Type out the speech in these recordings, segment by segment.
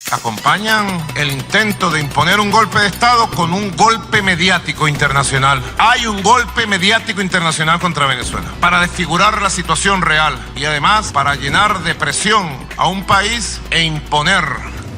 Acompañan el intento de imponer un golpe de Estado con un golpe mediático internacional. Hay un golpe mediático internacional contra Venezuela para desfigurar la situación real y además para llenar de presión a un país e imponer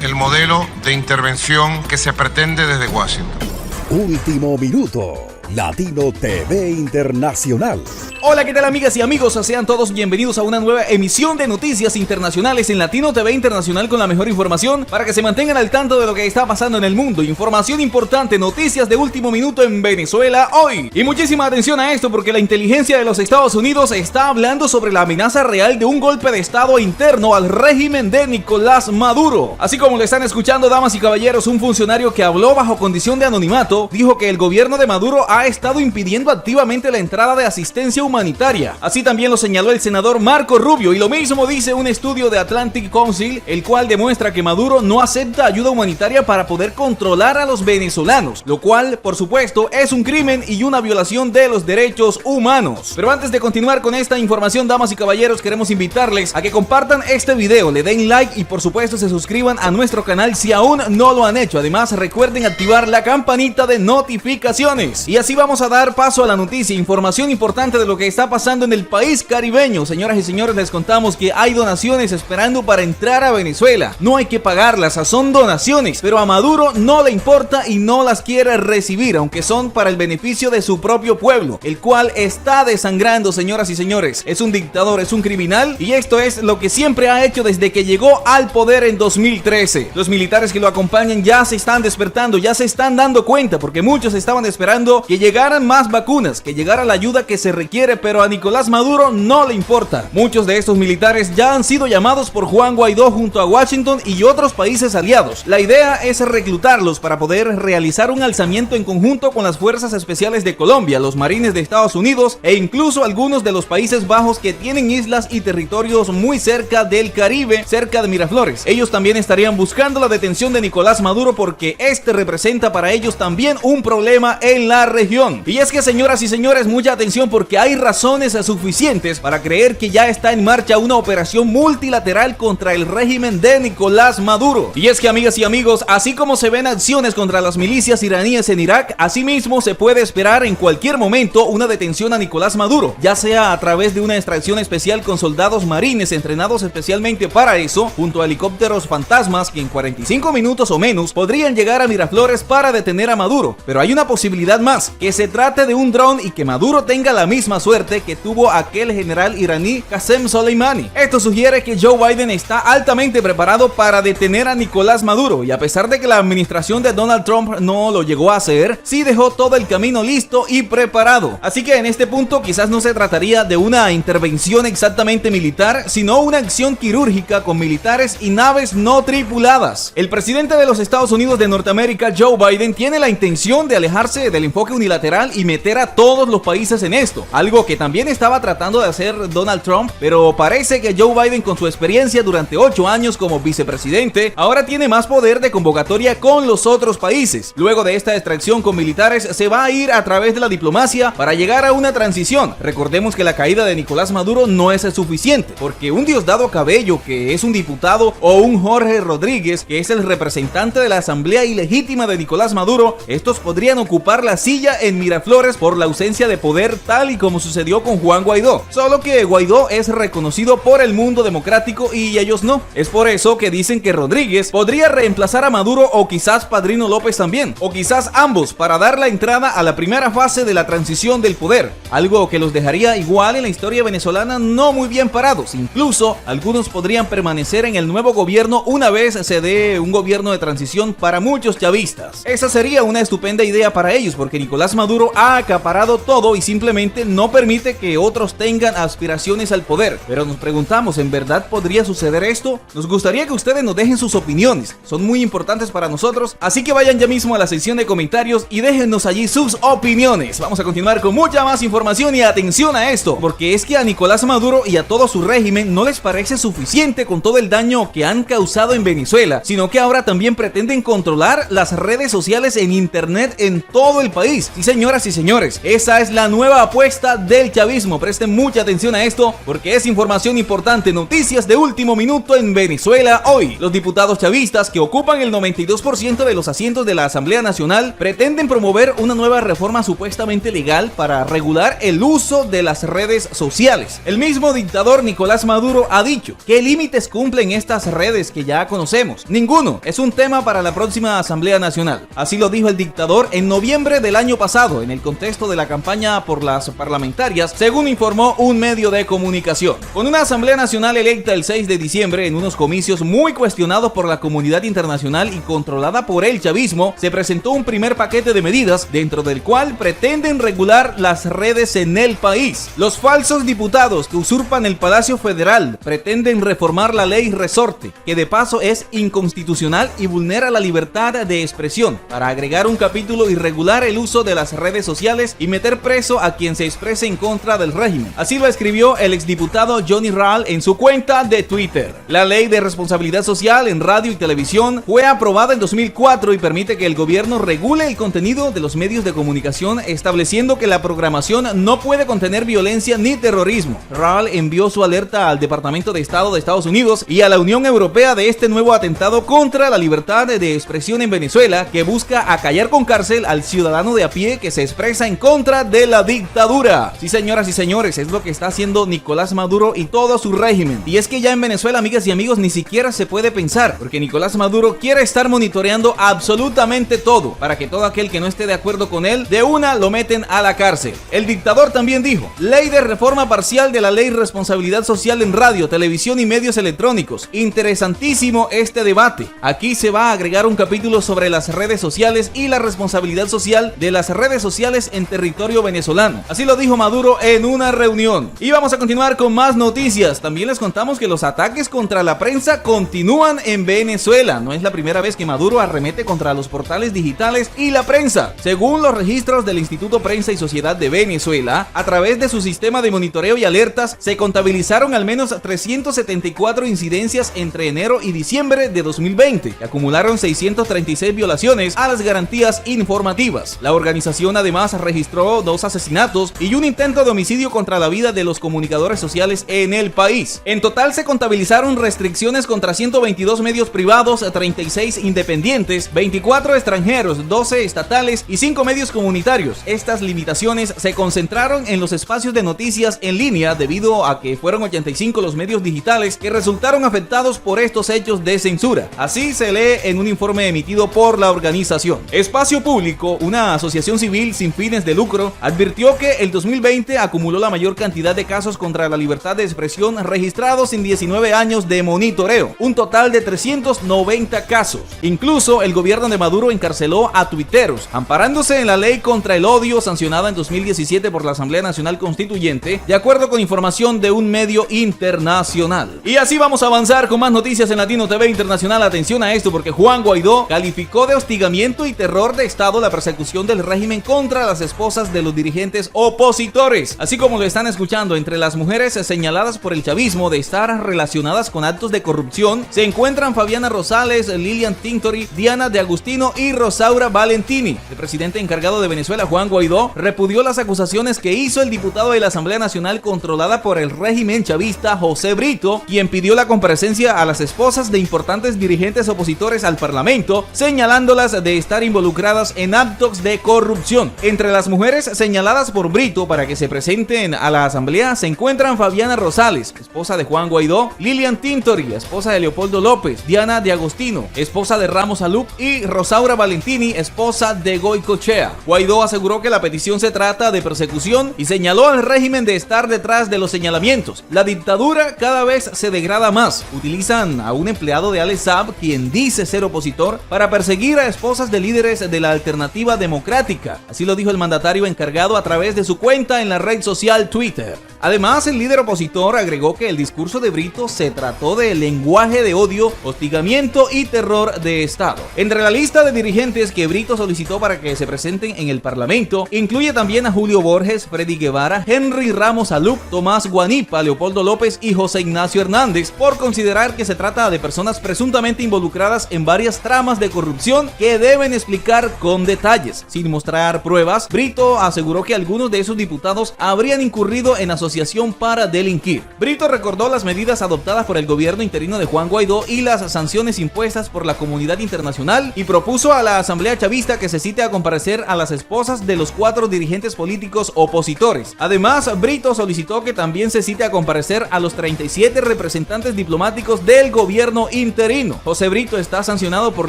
el modelo de intervención que se pretende desde Washington. Último minuto, Latino TV Internacional. Hola, ¿qué tal amigas y amigos? Sean todos bienvenidos a una nueva emisión de Noticias Internacionales en Latino TV Internacional con la mejor información para que se mantengan al tanto de lo que está pasando en el mundo. Información importante, noticias de último minuto en Venezuela hoy. Y muchísima atención a esto porque la inteligencia de los Estados Unidos está hablando sobre la amenaza real de un golpe de Estado interno al régimen de Nicolás Maduro. Así como lo están escuchando, damas y caballeros, un funcionario que habló bajo condición de anonimato dijo que el gobierno de Maduro ha estado impidiendo activamente la entrada de asistencia humanitaria. Así también lo señaló el senador Marco Rubio, y lo mismo dice un estudio de Atlantic Council, el cual demuestra que Maduro no acepta ayuda humanitaria para poder controlar a los venezolanos, lo cual, por supuesto, es un crimen y una violación de los derechos humanos. Pero antes de continuar con esta información, damas y caballeros, queremos invitarles a que compartan este video, le den like y por supuesto se suscriban a nuestro canal si aún no lo han hecho. Además, recuerden activar la campanita de notificaciones. Y así vamos a dar paso a la noticia, información importante de lo que está pasando en el país caribeño. Señoras y señores, les contamos que hay donaciones esperando para entrar a Venezuela. No hay que pagarlas, son donaciones, pero a Maduro no le importa y no las quiere recibir, aunque son para el beneficio de su propio pueblo, el cual está desangrando, señoras y señores. Es un dictador, es un criminal, y esto es lo que siempre ha hecho desde que llegó al poder en 2013. Los militares que lo acompañan ya se están despertando, ya se están dando cuenta, porque muchos estaban esperando que llegaran más vacunas, que llegara la ayuda que se requiere, pero a Nicolás Maduro no le importa. Muchos de estos militares ya han sido llamados por Juan Guaidó junto a Washington y otros países aliados. La idea es reclutarlos para poder realizar un alzamiento en conjunto con las fuerzas especiales de Colombia, los marines de Estados Unidos e incluso algunos de los Países Bajos que tienen islas y territorios muy cerca del Caribe, cerca de Miraflores. Ellos también estarían buscando la detención de Nicolás Maduro porque este representa para ellos también un problema en la región. Y es que, señoras y señores, mucha atención porque hay razones suficientes para creer que ya está en marcha una operación multilateral contra el régimen de Nicolás Maduro. Y es que, amigas y amigos, así como se ven acciones contra las milicias iraníes en Irak, asimismo se puede esperar en cualquier momento una detención a Nicolás Maduro, ya sea a través de una extracción especial con soldados marines entrenados especialmente para eso, junto a helicópteros fantasmas que en 45 minutos o menos podrían llegar a Miraflores para detener a Maduro. Pero hay una posibilidad más, que se trate de un dron y que Maduro tenga la misma suerte que tuvo aquel general iraní Qasem Soleimani. Esto sugiere que Joe Biden está altamente preparado para detener a Nicolás Maduro, y a pesar de que la administración de Donald Trump no lo llegó a hacer, sí dejó todo el camino listo y preparado. Así que en este punto quizás no se trataría de una intervención exactamente militar, sino una acción quirúrgica con militares y naves no tripuladas. El presidente de los Estados Unidos de Norteamérica, Joe Biden, tiene la intención de alejarse del enfoque unilateral y meter a todos los países en esto, algo que también estaba tratando de hacer Donald Trump, pero parece que Joe Biden, con su experiencia durante 8 años como vicepresidente, ahora tiene más poder de convocatoria con los otros países. Luego de esta extracción con militares, se va a ir a través de la diplomacia para llegar a una transición. Recordemos que la caída de Nicolás Maduro no es suficiente, porque un Diosdado Cabello, que es un diputado, o un Jorge Rodríguez, que es el representante de la asamblea ilegítima de Nicolás Maduro, estos podrían ocupar la silla en Miraflores por la ausencia de poder, tal y como sucedió con Juan Guaidó. Solo que Guaidó es reconocido por el mundo democrático y ellos no. Es por eso que dicen que Rodríguez podría reemplazar a Maduro, o quizás Padrino López también, o quizás ambos, para dar la entrada a la primera fase de la transición del poder, algo que los dejaría igual en la historia venezolana no muy bien parados. Incluso algunos podrían permanecer en el nuevo gobierno una vez se dé un gobierno de transición para muchos chavistas. Esa sería una estupenda idea para ellos, porque Nicolás Maduro ha acaparado todo y simplemente no permite que otros tengan aspiraciones al poder. Pero nos preguntamos, ¿en verdad podría suceder esto? Nos gustaría que ustedes nos dejen sus opiniones, son muy importantes para nosotros, así que vayan ya mismo a la sección de comentarios y déjennos allí sus opiniones. Vamos a continuar con mucha más información y atención a esto, porque es que a Nicolás Maduro y a todo su régimen no les parece suficiente con todo el daño que han causado en Venezuela, sino que ahora también pretenden controlar las redes sociales en internet en todo el país. Sí, señoras y señores, esa es la nueva apuesta del chavismo. Presten mucha atención a esto porque es información importante, noticias de último minuto en Venezuela hoy. Los diputados chavistas, que ocupan el 92% de los asientos de la Asamblea Nacional, pretenden promover una nueva reforma supuestamente legal para regular el uso de las redes sociales. El mismo dictador Nicolás Maduro ha dicho: ¿qué límites cumplen estas redes que ya conocemos? Ninguno. Es un tema para la próxima Asamblea Nacional. Así lo dijo el dictador en noviembre del año pasado, en el contexto de la campaña por las parlamentarias, según informó un medio de comunicación. Con una Asamblea Nacional electa el 6 de diciembre en unos comicios muy cuestionados por la comunidad internacional y controlada por el chavismo, se presentó un primer paquete de medidas dentro del cual pretenden regular las redes en el país. Los falsos diputados que usurpan el Palacio Federal pretenden reformar la ley Resorte, que de paso es inconstitucional y vulnera la libertad de expresión, para agregar un capítulo y regular el uso de las redes sociales y meter preso a quien se exprese en contra del régimen. Así lo escribió el exdiputado Johnny Rahl en su cuenta de Twitter. La ley de responsabilidad social en radio y televisión fue aprobada en 2004 y permite que el gobierno regule el contenido de los medios de comunicación, estableciendo que la programación no puede contener violencia ni terrorismo. Rahl envió su alerta al Departamento de Estado de Estados Unidos y a la Unión Europea de este nuevo atentado contra la libertad de expresión en Venezuela, que busca acallar con cárcel al ciudadano de a pie que se expresa en contra de la dictadura. Sí, señoras y señores, es lo que está haciendo Nicolás Maduro y todo su régimen. Y es que ya en Venezuela, amigas y amigos, ni siquiera se puede pensar, porque Nicolás Maduro quiere estar monitoreando absolutamente todo, para que todo aquel que no esté de acuerdo con él, de una lo meten a la cárcel. El dictador también dijo: ley de reforma parcial de la ley responsabilidad social en radio, televisión y medios electrónicos. Interesantísimo este debate. Aquí se va a agregar un capítulo sobre las redes sociales y la responsabilidad social de las redes sociales en territorio venezolano. Así lo dijo Maduro en una reunión. Y vamos a continuar con más noticias. También les contamos que los ataques contra la prensa continúan en Venezuela. No es la primera vez que Maduro arremete contra los portales digitales y la prensa. Según los registros del Instituto Prensa y Sociedad de Venezuela, a través de su sistema de monitoreo y alertas, se contabilizaron al menos 374 incidencias entre enero y diciembre de 2020, que acumularon 636 violaciones a las garantías informativas. La organización además registró 2 asesinatos y un intento de homicidio contra la vida de los comunicadores sociales en el país. En total se contabilizaron restricciones contra 122 medios privados, 36 independientes, 24 extranjeros, 12 estatales y 5 medios comunitarios. Estas limitaciones se concentraron en los espacios de noticias en línea, debido a que fueron 85 los medios digitales que resultaron afectados por estos hechos de censura. Así se lee en un informe emitido por la organización. Espacio Público, una asociación civil sin fines de lucro, advirtió que el 2020 acumuló la mayor cantidad de casos contra la libertad de expresión registrados en 19 años de monitoreo, un total de 390 casos. Incluso el gobierno de Maduro encarceló a tuiteros, amparándose en la ley contra el odio sancionada en 2017 por la Asamblea Nacional Constituyente, de acuerdo con información de un medio internacional. Y así vamos a avanzar con más noticias en Latino TV Internacional. Atención a esto, porque Juan Guaidó calificó de hostigamiento y terror de Estado la persecución del régimen contra las esposas de los dirigentes opositores. Así como lo están escuchando, entre las mujeres señaladas por el chavismo de estar relacionadas con actos de corrupción se encuentran Fabiana Rosales, Lilian Tintori, Diana de Agustino y Rosaura Valentini. El presidente encargado de Venezuela, Juan Guaidó, repudió las acusaciones que hizo el diputado de la Asamblea Nacional controlada por el régimen chavista, José Brito, quien pidió la comparecencia a las esposas de importantes dirigentes opositores al Parlamento, señalándolas de estar involucradas en actos de corrupción. Entre las mujeres señaladas por Brito para que se presenten a la asamblea se encuentran Fabiana Rosales, esposa de Juan Guaidó, Lilian Tintori, esposa de Leopoldo López, Diana de Agostino, esposa de Ramos Alup, y Rosaura Valentini, esposa de Goicochea. Guaidó aseguró que la petición se trata de persecución y señaló al régimen de estar detrás de los señalamientos. La dictadura cada vez se degrada más. Utilizan a un empleado de Al-Saab, quien dice ser opositor, para perseguir a esposas de líderes de la Alternativa Democrática. Así lo dijo el mandatario encargado a través de su cuenta en la red social Twitter. Además, el líder opositor agregó que el discurso de Brito se trató de lenguaje de odio, hostigamiento y terror de Estado. Entre la lista de dirigentes que Brito solicitó para que se presenten en el Parlamento, incluye también a Julio Borges, Freddy Guevara, Henry Ramos Alup, Tomás Guanipa, Leopoldo López y José Ignacio Hernández, por considerar que se trata de personas presuntamente involucradas en varias tramas de corrupción que deben explicar con detalles. Sin mostrar pruebas, Brito aseguró que algunos de esos diputados diputados habrían incurrido en asociación para delinquir. Brito recordó las medidas adoptadas por el gobierno interino de Juan Guaidó y las sanciones impuestas por la comunidad internacional y propuso a la Asamblea Chavista que se cite a comparecer a las esposas de los 4 dirigentes políticos opositores. Además, Brito solicitó que también se cite a comparecer a los 37 representantes diplomáticos del gobierno interino. José Brito está sancionado por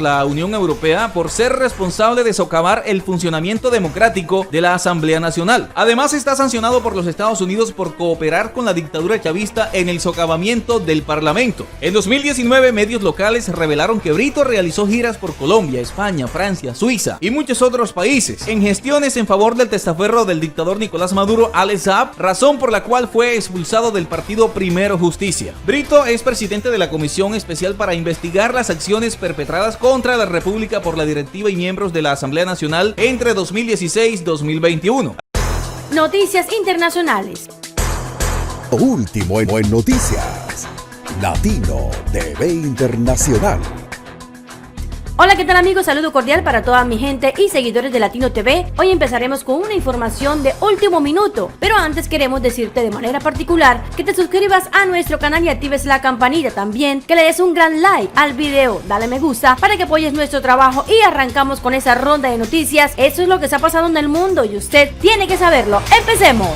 la Unión Europea por ser responsable de socavar el funcionamiento democrático de la Asamblea Nacional. Además, está sancionado por los Estados Unidos por cooperar con la dictadura chavista en el socavamiento del Parlamento. En 2019, medios locales revelaron que Brito realizó giras por Colombia, España, Francia, Suiza y muchos otros países en gestiones en favor del testaferro del dictador Nicolás Maduro, Alex Saab, razón por la cual fue expulsado del partido Primero Justicia. Brito es presidente de la Comisión Especial para investigar las acciones perpetradas contra la República por la directiva y miembros de la Asamblea Nacional entre 2016 y 2021. Noticias internacionales. Último en noticias. Latino TV Internacional. Hola, ¿qué tal amigos? Saludo cordial para toda mi gente y seguidores de Latino TV. Hoy empezaremos con una información de último minuto, pero antes queremos decirte de manera particular que te suscribas a nuestro canal y actives la campanita, también que le des un gran like al video, dale me gusta para que apoyes nuestro trabajo y arrancamos con esa ronda de noticias. Eso es lo que está pasando en el mundo y usted tiene que saberlo. ¡Empecemos!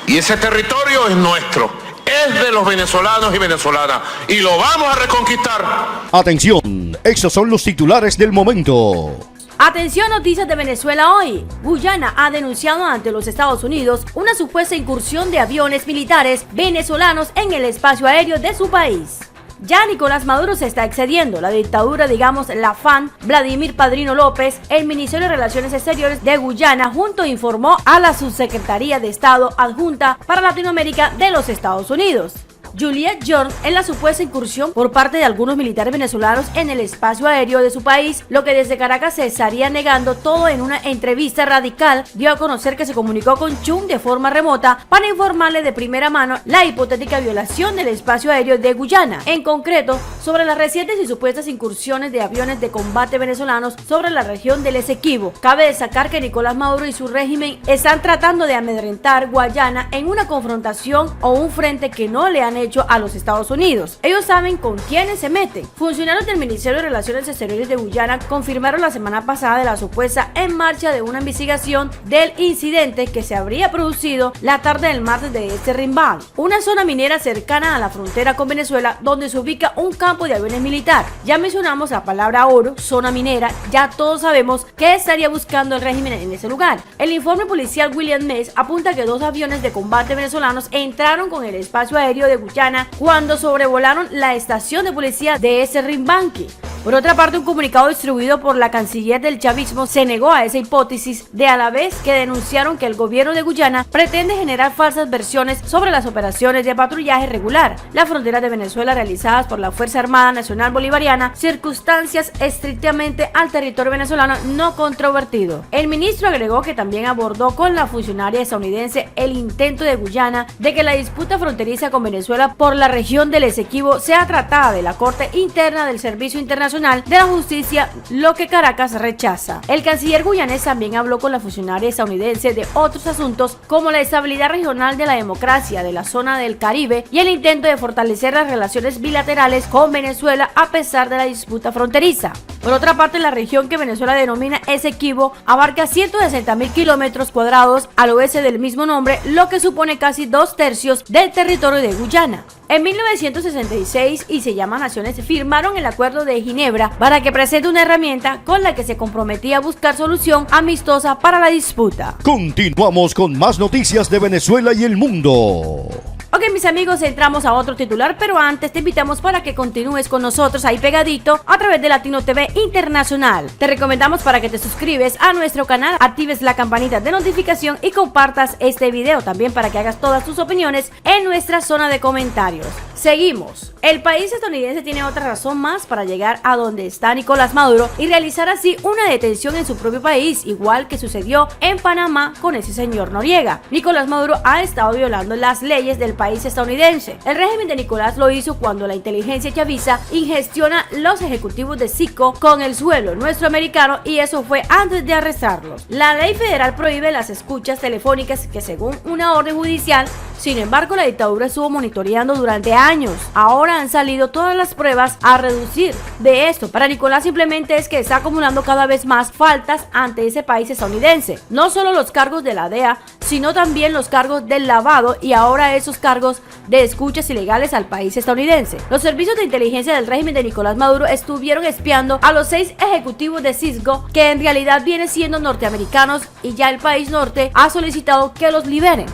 Y ese territorio es nuestro. Es de los venezolanos y venezolanas y lo vamos a reconquistar. Atención, estos son los titulares del momento. Atención, noticias de Venezuela hoy. Guyana ha denunciado ante los Estados Unidos una supuesta incursión de aviones militares venezolanos en el espacio aéreo de su país. Ya Nicolás Maduro se está excediendo. La dictadura, digamos la FAN, Vladimir Padrino López, el Ministerio de Relaciones Exteriores de Guyana, junto informó a la Subsecretaría de Estado Adjunta para Latinoamérica de los Estados Unidos, Juliette Jordan, en la supuesta incursión por parte de algunos militares venezolanos en el espacio aéreo de su país, lo que desde Caracas se estaría negando todo. En una entrevista radical dio a conocer que se comunicó con Chung de forma remota para informarle de primera mano la hipotética violación del espacio aéreo de Guyana, en concreto sobre las recientes y supuestas incursiones de aviones de combate venezolanos sobre la región del Esequibo. Cabe destacar que Nicolás Maduro y su régimen están tratando de amedrentar Guyana en una confrontación o un frente que no le han hecho a los Estados Unidos. Ellos saben con quiénes se meten. Funcionarios del Ministerio de Relaciones Exteriores de Guyana confirmaron la semana pasada de la supuesta en marcha de una investigación del incidente que se habría producido la tarde del martes de este rimbal, una zona minera cercana a la frontera con Venezuela donde se ubica un campo de aviones militar. Ya mencionamos la palabra oro, zona minera, ya todos sabemos qué estaría buscando el régimen en ese lugar. El informe policial William Mess apunta que 2 aviones de combate venezolanos entraron con el espacio aéreo de Guyana cuando sobrevolaron la estación de policía de ese Rimbanqui. Por otra parte, un comunicado distribuido por la canciller del chavismo se negó a esa hipótesis, de a la vez que denunciaron que el gobierno de Guyana pretende generar falsas versiones sobre las operaciones de patrullaje regular, las fronteras de Venezuela realizadas por la Fuerza Armada Nacional Bolivariana, circunstancias estrictamente al territorio venezolano no controvertido. El ministro agregó que también abordó con la funcionaria estadounidense el intento de Guyana de que la disputa fronteriza con Venezuela por la región del Esequibo sea tratada de la Corte Interna del Servicio Internacional de la Justicia, lo que Caracas rechaza. El canciller guyanés también habló con la funcionaria estadounidense de otros asuntos como la estabilidad regional de la democracia de la zona del Caribe y el intento de fortalecer las relaciones bilaterales con Venezuela a pesar de la disputa fronteriza. Por otra parte, la región que Venezuela denomina Esequibo abarca 160.000 kilómetros cuadrados al oeste del mismo nombre, lo que supone casi 2/3 del territorio de Guyana. En 1966 y se llama Naciones firmaron el Acuerdo de Ginebra para que presente una herramienta con la que se comprometía a buscar solución amistosa para la disputa. Continuamos con más noticias de Venezuela y el mundo. Ok, mis amigos, entramos a otro titular, pero antes te invitamos para que continúes con nosotros ahí pegadito a través de Latino TV Internacional. Te recomendamos para que te suscribes a nuestro canal, actives la campanita de notificación y compartas este video, también para que hagas todas tus opiniones en nuestra zona de comentarios. Seguimos. El país estadounidense tiene otra razón más para llegar a donde está Nicolás Maduro y realizar así una detención en su propio país, igual que sucedió en Panamá con ese señor Noriega. Nicolás Maduro ha estado violando las leyes del país estadounidense. El régimen de Nicolás lo hizo cuando la inteligencia chavista ingestiona los ejecutivos de Cisco con el suelo nuestro americano, y eso fue antes de arrestarlos. La ley federal prohíbe las escuchas telefónicas que según una orden judicial. Sin embargo, la dictadura estuvo monitoreando durante años. Ahora han salido todas las pruebas a reducir de esto. Para Nicolás simplemente es que está acumulando cada vez más faltas ante ese país estadounidense. No solo los cargos de la DEA, sino también los cargos del lavado y ahora esos cargos de escuchas ilegales al país estadounidense. Los servicios de inteligencia del régimen de Nicolás Maduro estuvieron espiando a los 6 ejecutivos de Cisco, que en realidad vienen siendo norteamericanos, y ya el país norte ha solicitado que los liberen.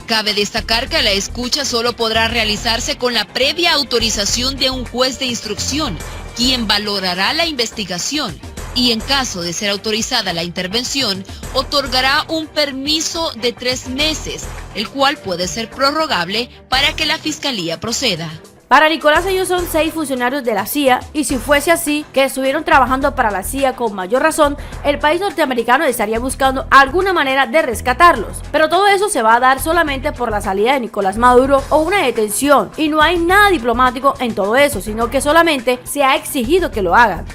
Cabe destacar que la escucha solo podrá realizarse con la previa autorización de un juez de instrucción, quien valorará la investigación y en caso de ser autorizada la intervención, otorgará un permiso de 3 meses, el cual puede ser prorrogable para que la fiscalía proceda. Para Nicolás ellos son 6 funcionarios de la CIA, y si fuese así, que estuvieron trabajando para la CIA, con mayor razón, el país norteamericano estaría buscando alguna manera de rescatarlos. Pero todo eso se va a dar solamente por la salida de Nicolás Maduro o una detención, y no hay nada diplomático en todo eso, sino que solamente se ha exigido que lo hagan.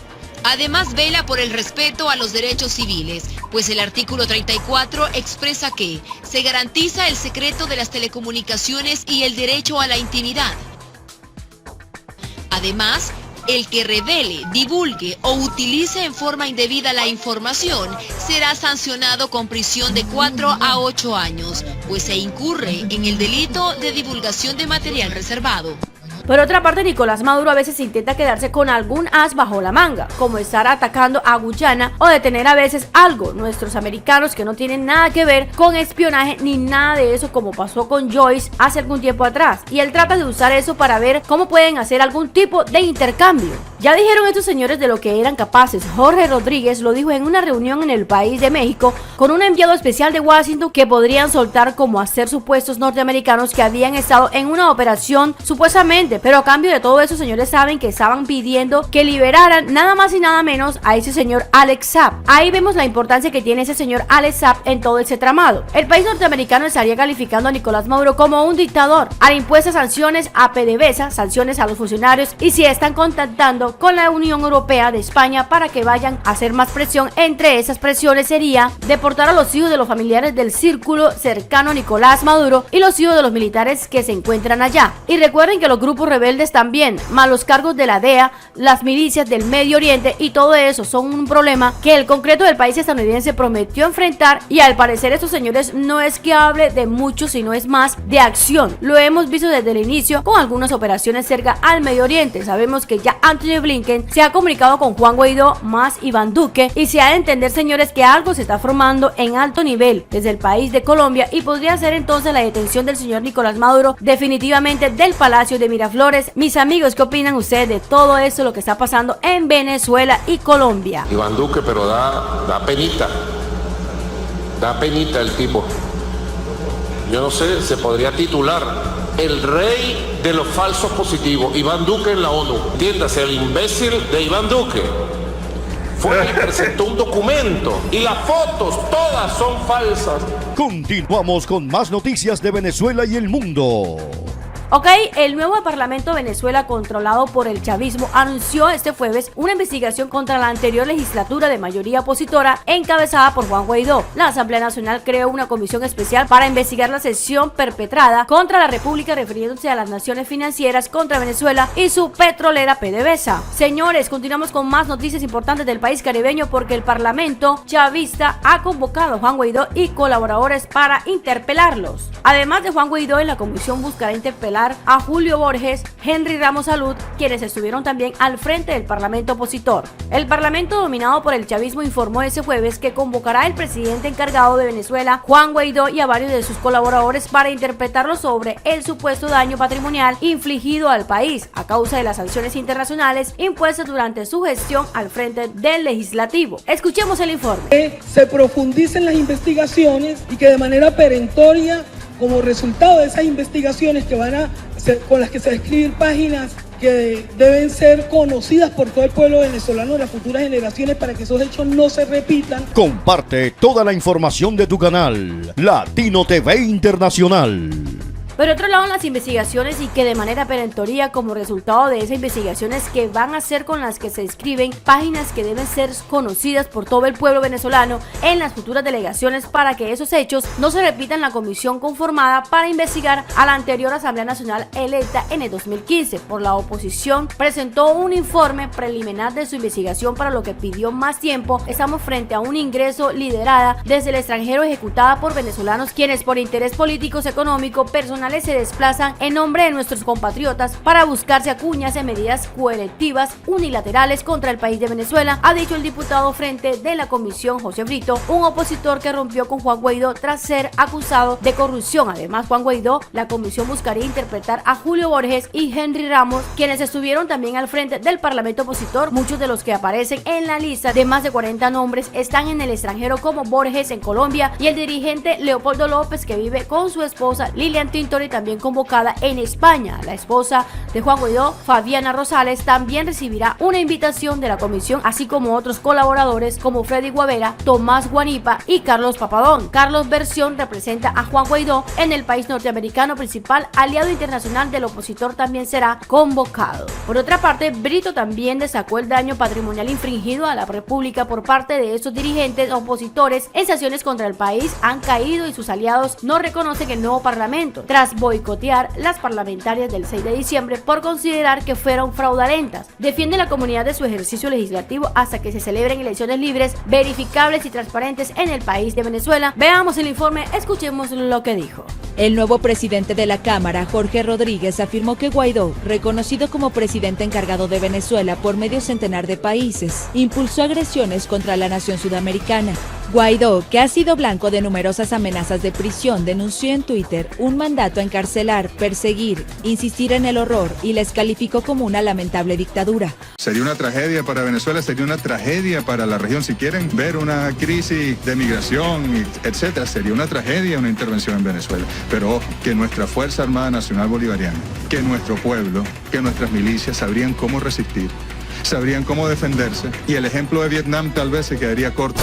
Además, vela por el respeto a los derechos civiles, pues el artículo 34 expresa que se garantiza el secreto de las telecomunicaciones y el derecho a la intimidad. Además, el que revele, divulgue o utilice en forma indebida la información será sancionado con prisión de 4 a 8 años, pues se incurre en el delito de divulgación de material reservado. Por otra parte, Nicolás Maduro a veces intenta quedarse con algún as bajo la manga, como estar atacando a Guyana o detener a veces algo, nuestros americanos, que no tienen nada que ver con espionaje ni nada de eso, como pasó con Joyce hace algún tiempo atrás, y él trata de usar eso para ver cómo pueden hacer algún tipo de intercambio. Ya dijeron estos señores de lo que eran capaces. Jorge Rodríguez lo dijo en una reunión en el país de México con un enviado especial de Washington, que podrían soltar como a ser supuestos norteamericanos que habían estado en una operación supuestamente, pero a cambio de todo eso, señores, saben que estaban pidiendo que liberaran nada más y nada menos a ese señor Alex Saab. Ahí vemos la importancia que tiene ese señor Alex Saab en todo ese tramado. El país norteamericano estaría calificando a Nicolás Maduro como un dictador al impuestas sanciones a PDVSA, sanciones a los funcionarios, y si están contactando con la Unión Europea de España para que vayan a hacer más presión. Entre esas presiones sería deportar a los hijos de los familiares del círculo cercano a Nicolás Maduro y los hijos de los militares que se encuentran allá. Y recuerden que los grupos rebeldes también, más los cargos de la DEA, las milicias del Medio Oriente y todo eso son un problema que el concreto del país estadounidense prometió enfrentar, y al parecer estos señores no es que hable de mucho, sino es más de acción. Lo hemos visto desde el inicio con algunas operaciones cerca al Medio Oriente. Sabemos que ya Anthony Blinken se ha comunicado con Juan Guaidó más Iván Duque, y se ha de entender, señores, que algo se está formando en alto nivel desde el país de Colombia, y podría ser entonces la detención del señor Nicolás Maduro definitivamente del Palacio de Miraflores. Mis amigos, ¿qué opinan ustedes de todo esto, lo que está pasando en Venezuela y Colombia? Iván Duque, pero da penita el tipo. Yo no sé, se podría titular el rey de los falsos positivos, Iván Duque en la ONU. Entiéndase, el imbécil de Iván Duque fue el que presentó un documento y las fotos todas son falsas. Continuamos con más noticias de Venezuela y el mundo. Ok, el nuevo Parlamento de Venezuela, controlado por el chavismo, anunció este jueves una investigación contra la anterior legislatura de mayoría opositora encabezada por Juan Guaidó. La Asamblea Nacional creó una comisión especial para investigar la sesión perpetrada contra la República, refiriéndose a las naciones financieras contra Venezuela y su petrolera PDVSA. Señores, continuamos con más noticias importantes del país caribeño, porque el Parlamento chavista ha convocado a Juan Guaidó y colaboradores para interpelarlos. Además de Juan Guaidó, en la comisión buscará interpelar a Julio Borges, Henry Ramos Salud, quienes estuvieron también al frente del Parlamento opositor. El Parlamento, dominado por el chavismo, informó ese jueves que convocará al presidente encargado de Venezuela, Juan Guaidó, y a varios de sus colaboradores para interpretarlos sobre el supuesto daño patrimonial infligido al país a causa de las sanciones internacionales impuestas durante su gestión al frente del legislativo. Escuchemos el informe. Que se profundicen las investigaciones y que de manera perentoria, como resultado de esas investigaciones con las que se escriben páginas que deben ser conocidas por todo el pueblo venezolano de las futuras generaciones, para que esos hechos no se repitan. Comparte toda la información de tu canal Latino TV Internacional. Por otro lado, las investigaciones y que de manera perentoria como resultado de esas investigaciones que van a ser con las que se escriben páginas que deben ser conocidas por todo el pueblo venezolano en las futuras delegaciones para que esos hechos no se repitan. La comisión conformada para investigar a la anterior Asamblea Nacional electa en el 2015 por la oposición presentó un informe preliminar de su investigación, para lo que pidió más tiempo. Estamos frente a un ingreso liderada desde el extranjero ejecutada por venezolanos quienes por interés políticos, económico, personales se desplazan en nombre de nuestros compatriotas para buscarse acuñas en medidas coercitivas unilaterales contra el país de Venezuela, ha dicho el diputado frente de la comisión José Brito, un opositor que rompió con Juan Guaidó tras ser acusado de corrupción. Además, Juan Guaidó, la comisión buscaría interpretar a Julio Borges y Henry Ramos, quienes estuvieron también al frente del parlamento opositor. Muchos de los que aparecen en la lista de más de 40 nombres están en el extranjero, como Borges en Colombia y el dirigente Leopoldo López, que vive con su esposa Lilian Tintori, también convocada en España. La esposa de Juan Guaidó, Fabiana Rosales, también recibirá una invitación de la comisión, así como otros colaboradores como Freddy Guavera, Tomás Guanipa y Carlos Papadón. Carlos Versión representa a Juan Guaidó en el país norteamericano, principal aliado internacional del opositor, también será convocado. Por otra parte, Brito también destacó el daño patrimonial infringido a la República por parte de esos dirigentes opositores en sanciones contra el país han caído y sus aliados no reconocen el nuevo parlamento tras boicotear las parlamentarias del 6 de diciembre por considerar que fueron fraudulentas. Defiende la comunidad de su ejercicio legislativo hasta que se celebren elecciones libres, verificables y transparentes en el país de Venezuela. Veamos el informe, escuchemos lo que dijo. El nuevo presidente de la Cámara, Jorge Rodríguez, afirmó que Guaidó, reconocido como presidente encargado de Venezuela por medio centenar de países, impulsó agresiones contra la nación sudamericana. Guaidó, que ha sido blanco de numerosas amenazas de prisión, denunció en Twitter un mandato a encarcelar, perseguir, insistir en el horror y les calificó como una lamentable dictadura. Sería una tragedia para Venezuela, sería una tragedia para la región. Si quieren ver una crisis de migración, etcétera, sería una tragedia una intervención en Venezuela. Pero ojo, que nuestra Fuerza Armada Nacional Bolivariana, que nuestro pueblo, que nuestras milicias sabrían cómo resistir, sabrían cómo defenderse, y el ejemplo de Vietnam tal vez se quedaría corto.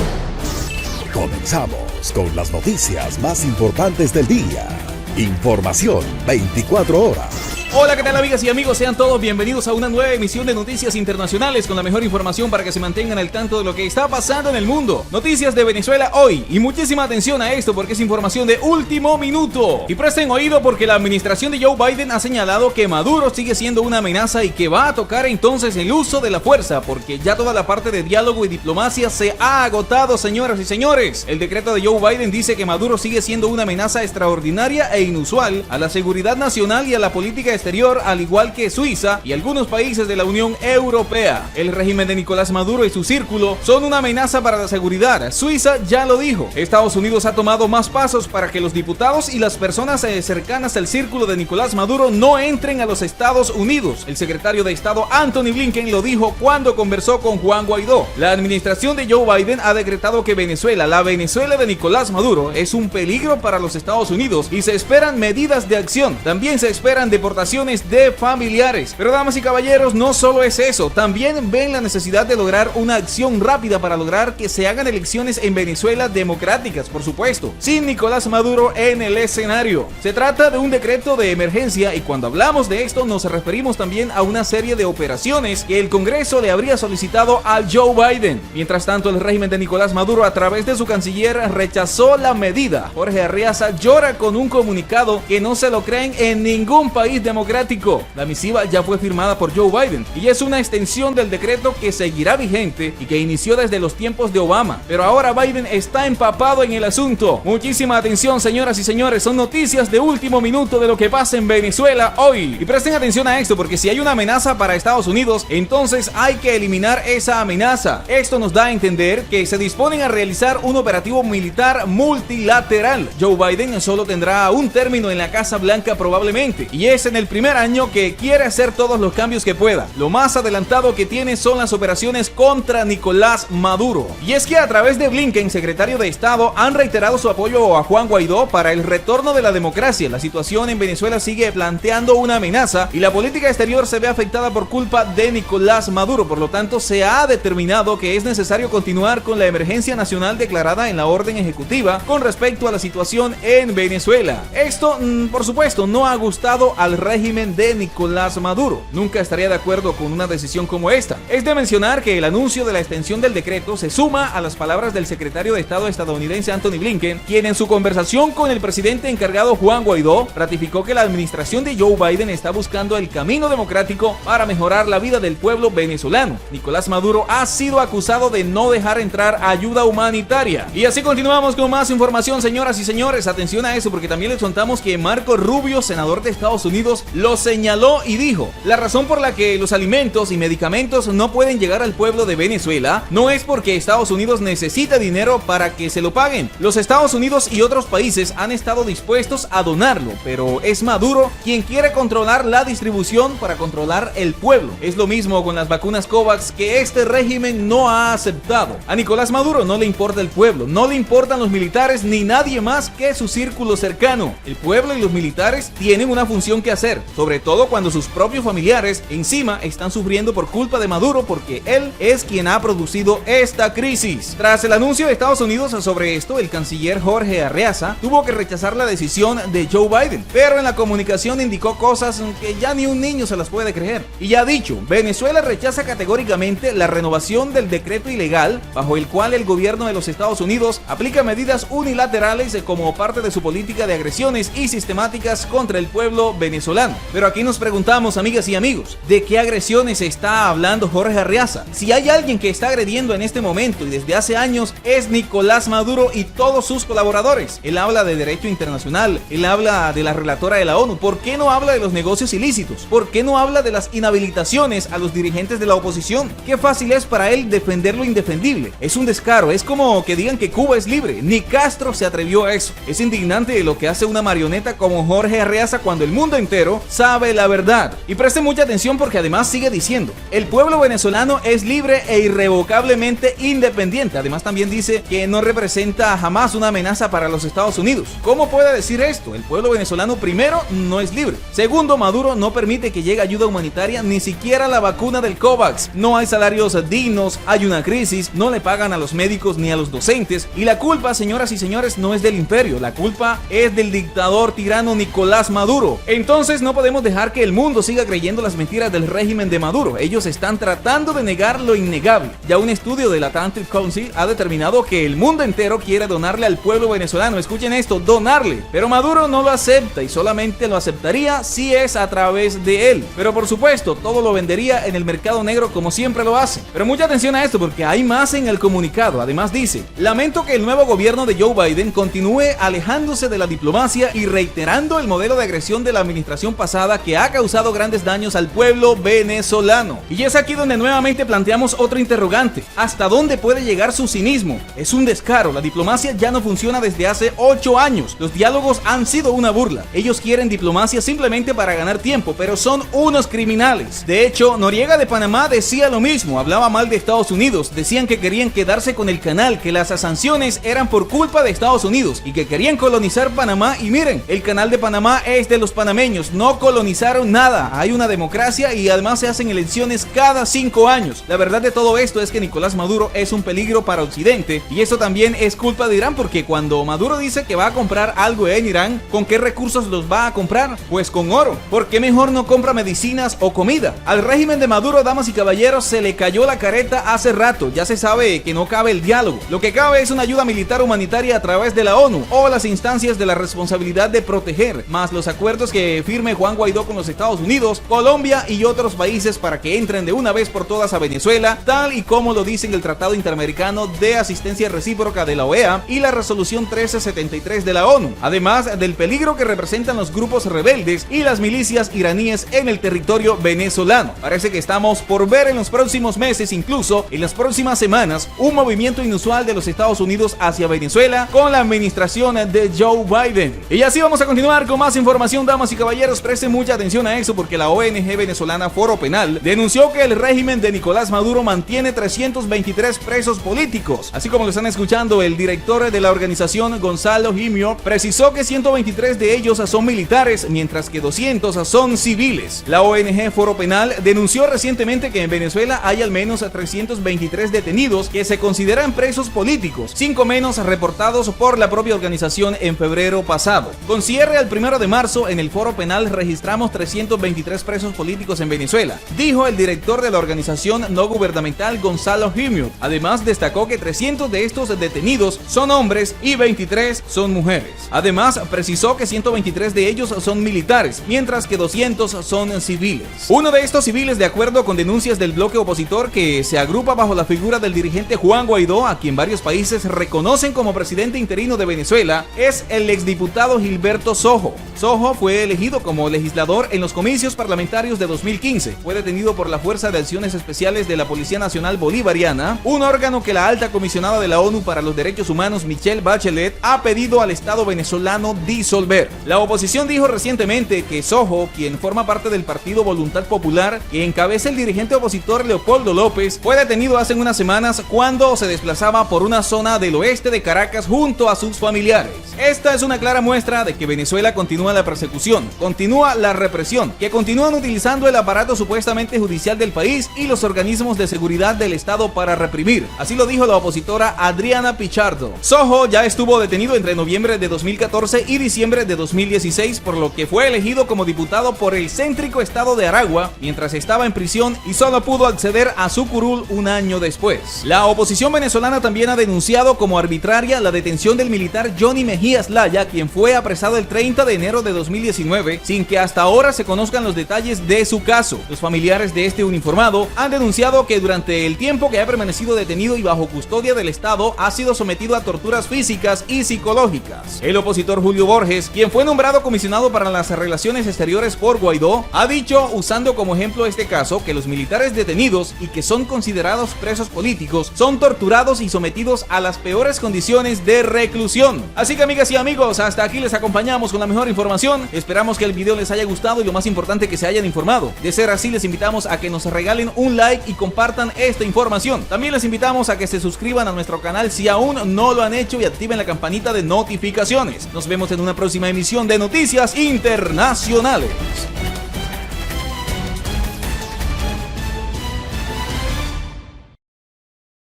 Comenzamos con las noticias más importantes del día. Información 24 horas. Hola, ¿qué tal, amigas y amigos? Sean todos bienvenidos a una nueva emisión de Noticias Internacionales con la mejor información para que se mantengan al tanto de lo que está pasando en el mundo. Noticias de Venezuela hoy, y muchísima atención a esto porque es información de último minuto. Y presten oído porque la administración de Joe Biden ha señalado que Maduro sigue siendo una amenaza y que va a tocar entonces el uso de la fuerza, porque ya toda la parte de diálogo y diplomacia se ha agotado, señoras y señores. El decreto de Joe Biden dice que Maduro sigue siendo una amenaza extraordinaria e inusual a la seguridad nacional y a la política exterior, al igual que Suiza y algunos países de la Unión Europea. El régimen de Nicolás Maduro y su círculo son una amenaza para la seguridad. Suiza ya lo dijo. Estados Unidos ha tomado más pasos para que los diputados y las personas cercanas al círculo de Nicolás Maduro no entren a los Estados Unidos. El secretario de Estado Anthony Blinken lo dijo cuando conversó con Juan Guaidó. La administración de Joe Biden ha decretado que Venezuela, la Venezuela de Nicolás Maduro, es un peligro para los Estados Unidos y se esperan medidas de acción. También se esperan deportaciones de familiares. Pero, damas y caballeros, no solo es eso, también ven la necesidad de lograr una acción rápida para lograr que se hagan elecciones en Venezuela democráticas, por supuesto, sin Nicolás Maduro en el escenario. Se trata de un decreto de emergencia y cuando hablamos de esto nos referimos también a una serie de operaciones que el Congreso le habría solicitado a Joe Biden. Mientras tanto, el régimen de Nicolás Maduro, a través de su canciller, rechazó la medida. Jorge Arriaza llora con un comunicado que no se lo creen en ningún país democrático. La misiva ya fue firmada por Joe Biden y es una extensión del decreto que seguirá vigente y que inició desde los tiempos de Obama. Pero ahora Biden está empapado en el asunto. Muchísima atención, señoras y señores, son noticias de último minuto de lo que pasa en Venezuela hoy. Y presten atención a esto porque si hay una amenaza para Estados Unidos, entonces hay que eliminar esa amenaza. Esto nos da a entender que se disponen a realizar un operativo militar multilateral. Joe Biden solo tendrá un término en la Casa Blanca probablemente, y es en el el primer año que quiere hacer todos los cambios que pueda. Lo más adelantado que tiene son las operaciones contra Nicolás Maduro. Y es que a través de Blinken, secretario de Estado, han reiterado su apoyo a Juan Guaidó para el retorno de la democracia. La situación en Venezuela sigue planteando una amenaza y la política exterior se ve afectada por culpa de Nicolás Maduro. Por lo tanto, se ha determinado que es necesario continuar con la emergencia nacional declarada en la orden ejecutiva con respecto a la situación en Venezuela. Esto, por supuesto, no ha gustado al régimen de Nicolás Maduro. Nunca estaría de acuerdo con una decisión como esta. Es de mencionar que el anuncio de la extensión del decreto se suma a las palabras del secretario de Estado estadounidense Anthony Blinken, quien en su conversación con el presidente encargado Juan Guaidó ratificó que la administración de Joe Biden está buscando el camino democrático para mejorar la vida del pueblo venezolano. Nicolás Maduro ha sido acusado de no dejar entrar ayuda humanitaria. Y así continuamos con más información, señoras y señores. Atención a eso, porque también les contamos que Marco Rubio, senador de Estados Unidos, lo señaló y dijo: la razón por la que los alimentos y medicamentos no pueden llegar al pueblo de Venezuela no es porque Estados Unidos necesita dinero para que se lo paguen. Los Estados Unidos y otros países han estado dispuestos a donarlo, pero es Maduro quien quiere controlar la distribución para controlar el pueblo. Es lo mismo con las vacunas COVAX, que este régimen no ha aceptado. A Nicolás Maduro no le importa el pueblo, no le importan los militares ni nadie más que su círculo cercano. El pueblo y los militares tienen una función que hacer, sobre todo cuando sus propios familiares encima están sufriendo por culpa de Maduro, porque él es quien ha producido esta crisis. Tras el anuncio de Estados Unidos sobre esto, el canciller Jorge Arreaza tuvo que rechazar la decisión de Joe Biden, pero en la comunicación indicó cosas que ya ni un niño se las puede creer. Y ya ha dicho: Venezuela rechaza categóricamente la renovación del decreto ilegal bajo el cual el gobierno de los Estados Unidos aplica medidas unilaterales como parte de su política de agresiones y sistemáticas contra el pueblo venezolano. Pero aquí nos preguntamos, amigas y amigos, ¿de qué agresiones está hablando Jorge Arreaza? Si hay alguien que está agrediendo en este momento y desde hace años, es Nicolás Maduro y todos sus colaboradores. Él habla de derecho internacional, él habla de la relatora de la ONU. ¿Por qué no habla de los negocios ilícitos? ¿Por qué no habla de las inhabilitaciones a los dirigentes de la oposición? Qué fácil es para él defender lo indefendible. Es un descaro, es como que digan que Cuba es libre. Ni Castro se atrevió a eso. Es indignante lo que hace una marioneta como Jorge Arreaza cuando el mundo entero sabe la verdad. Y presten mucha atención, porque además sigue diciendo: el pueblo venezolano es libre e irrevocablemente independiente. Además también dice que no representa jamás una amenaza para los Estados Unidos. ¿Cómo puede decir esto? El pueblo venezolano, primero, no es libre. Segundo, Maduro no permite que llegue ayuda humanitaria, ni siquiera la vacuna del COVAX. No hay salarios dignos, hay una crisis, no le pagan a los médicos ni a los docentes. Y la culpa, señoras y señores, no es del imperio, la culpa es del dictador tirano Nicolás Maduro. Entonces no podemos dejar que el mundo siga creyendo las mentiras del régimen de Maduro. Ellos están tratando de negar lo innegable. Ya un estudio del Atlantic Council ha determinado que el mundo entero quiere donarle al pueblo venezolano. Escuchen esto: donarle. Pero Maduro no lo acepta, y solamente lo aceptaría si es a través de él. Pero por supuesto, todo lo vendería en el mercado negro como siempre lo hace. Pero mucha atención a esto, porque hay más en el comunicado. Además dice: lamento que el nuevo gobierno de Joe Biden continúe alejándose de la diplomacia y reiterando el modelo de agresión de la administración pasada que ha causado grandes daños al pueblo venezolano. Y es aquí donde nuevamente planteamos otro interrogante: ¿hasta dónde puede llegar su cinismo? Es un descaro. La diplomacia ya no funciona desde hace 8 años. Los diálogos han sido una burla. Ellos quieren diplomacia simplemente para ganar tiempo, pero son unos criminales. De hecho, Noriega de Panamá decía lo mismo. Hablaba mal de Estados Unidos. Decían que querían quedarse con el canal, que las sanciones eran por culpa de Estados Unidos y que querían colonizar Panamá. Y miren, el canal de Panamá es de los panameños. No colonizaron nada. Hay una democracia y además se hacen elecciones cada 5 años. La verdad de todo esto es que Nicolás Maduro es un peligro para Occidente, y eso también es culpa de Irán, porque cuando Maduro dice que va a comprar algo en Irán, ¿con qué recursos los va a comprar? Pues con oro. ¿Por qué mejor no compra medicinas o comida? Al régimen de Maduro, damas y caballeros, se le cayó la careta hace rato. Ya se sabe que no cabe el diálogo. Lo que cabe es una ayuda militar humanitaria a través de la ONU o las instancias de la responsabilidad de proteger, más los acuerdos que firme Juan Guaidó con los Estados Unidos, Colombia y otros países para que entren de una vez por todas a Venezuela, tal y como lo dicen el Tratado Interamericano de Asistencia Recíproca de la OEA y la Resolución 1373 de la ONU, además del peligro que representan los grupos rebeldes y las milicias iraníes en el territorio venezolano. Parece que estamos por ver en los próximos meses, incluso en las próximas semanas, un movimiento inusual de los Estados Unidos hacia Venezuela con la administración de Joe Biden. Y así vamos a continuar con más información, damas y caballeros. amigos, presten mucha atención a eso porque la ONG venezolana Foro Penal denunció que el régimen de Nicolás Maduro mantiene 323 presos políticos. Así como lo están escuchando, el director de la organización, Gonzalo Gimio, precisó que 123 de ellos son militares, mientras que 200 son civiles. La ONG Foro Penal denunció recientemente que en Venezuela hay al menos 323 detenidos que se consideran presos políticos, 5 menos reportados por la propia organización en febrero pasado. Con cierre al 1 de marzo, en el Foro Penal registramos 323 presos políticos en Venezuela, dijo el director de la organización no gubernamental Gonzalo Gimio. Además, destacó que 300 de estos detenidos son hombres y 23 son mujeres. Además, precisó que 123 de ellos son militares, mientras que 200 son civiles. Uno de estos civiles, de acuerdo con denuncias del bloque opositor que se agrupa bajo la figura del dirigente Juan Guaidó, a quien varios países reconocen como presidente interino de Venezuela, es el exdiputado Gilberto Sojo. Sojo fue elegido como legislador en los comicios parlamentarios de 2015. Fue detenido por la Fuerza de Acciones Especiales de la Policía Nacional Bolivariana, un órgano que la alta comisionada de la ONU para los Derechos Humanos, Michelle Bachelet, ha pedido al Estado venezolano disolver. La oposición dijo recientemente que Sojo, quien forma parte del partido Voluntad Popular, que encabeza el dirigente opositor Leopoldo López, fue detenido hace unas semanas cuando se desplazaba por una zona del oeste de Caracas junto a sus familiares. Esta es una clara muestra de que Venezuela continúa la persecución, continúa la represión, que continúan utilizando el aparato supuestamente judicial del país y los organismos de seguridad del Estado para reprimir. Así lo dijo la opositora Adriana Pichardo. Sojo ya estuvo detenido entre noviembre de 2014 y diciembre de 2016, por lo que fue elegido como diputado por el céntrico estado de Aragua mientras estaba en prisión y solo pudo acceder a su curul un año después. La oposición venezolana también ha denunciado como arbitraria la detención del militar Johnny Mejías Laya, quien fue apresado el 30 de enero de 2019 sin que hasta ahora se conozcan los detalles de su caso. Los familiares de este uniformado han denunciado que durante el tiempo que ha permanecido detenido y bajo custodia del Estado ha sido sometido a torturas físicas y psicológicas. El opositor Julio Borges, quien fue nombrado comisionado para las relaciones exteriores por Guaidó, ha dicho, usando como ejemplo este caso, que los militares detenidos y que son considerados presos políticos son torturados y sometidos a las peores condiciones de reclusión. Así que, amigas y amigos, hasta aquí les acompañamos con la mejor información. Esperamos que el video les haya gustado y, lo más importante, que se hayan informado. De ser así, les invitamos a que nos regalen un like y compartan esta información. También les invitamos a que se suscriban a nuestro canal si aún no lo han hecho y activen la campanita de notificaciones. Nos vemos en una próxima emisión de Noticias Internacionales.